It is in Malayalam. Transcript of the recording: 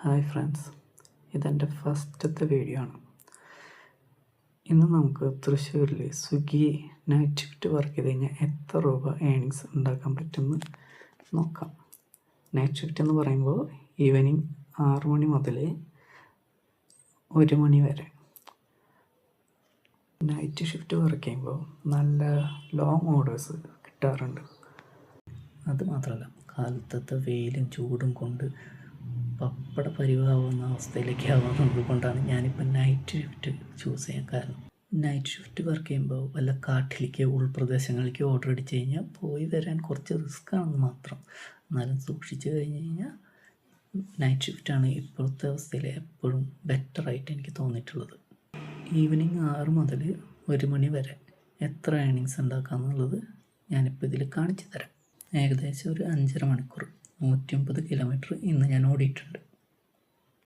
ഹായ് ഫ്രണ്ട്സ്, ഇതെൻ്റെ ഫസ്റ്റത്തെ വീഡിയോ ആണ്. ഇന്ന് നമുക്ക് തൃശ്ശൂരിൽ സ്വിഗ്ഗി നൈറ്റ് ഷിഫ്റ്റ് വർക്ക് ചെയ്ത് കഴിഞ്ഞാൽ എത്ര രൂപ ഏണിങ്സ് ഉണ്ടാക്കാൻ പറ്റുമെന്ന് നോക്കാം. നൈറ്റ് ഷിഫ്റ്റ് എന്ന് പറയുമ്പോൾ ഈവനിങ് 6 മണി മുതൽ 1 മണി വരെ. നൈറ്റ് ഷിഫ്റ്റ് വർക്ക് ചെയ്യുമ്പോൾ നല്ല ലോങ് ഓർഡേഴ്സ് കിട്ടാറുണ്ട്. അതുമാത്രമല്ല, കാലത്തത്തെ വെയിലും ചൂടും കൊണ്ട് പപ്പട പരിവാകുന്ന അവസ്ഥയിലേക്ക് ആവുന്നത് കൊണ്ടാണ് ഞാനിപ്പോൾ നൈറ്റ് ഷിഫ്റ്റ് ചൂസ് ചെയ്യാൻ കാരണം. നൈറ്റ് ഷിഫ്റ്റ് വർക്ക് ചെയ്യുമ്പോൾ വല്ല കാട്ടിലേക്ക് ഉൾപ്രദേശങ്ങളിലേക്ക് ഓർഡർ അടിച്ച് കഴിഞ്ഞാൽ പോയി വരാൻ കുറച്ച് റിസ്ക് ആണെന്ന് മാത്രം. എന്നാലും സൂക്ഷിച്ച് കഴിഞ്ഞ് കഴിഞ്ഞാൽ നൈറ്റ് ഷിഫ്റ്റാണ് ഇപ്പോഴത്തെ അവസ്ഥയിൽ എപ്പോഴും ബെറ്ററായിട്ട് എനിക്ക് തോന്നിയിട്ടുള്ളത്. ഈവനിങ് 6 മുതൽ 1 മണി വരെ എത്ര ഏണിങ്സ് ഉണ്ടാക്കാമെന്നുള്ളത് ഞാനിപ്പോൾ ഇതിൽ കാണിച്ചു തരാം. ഏകദേശം ഒരു 5.5 മണിക്കൂർ 150 കിലോമീറ്റർ ഇന്ന് ഞാൻ ഓടിയിട്ടുണ്ട്.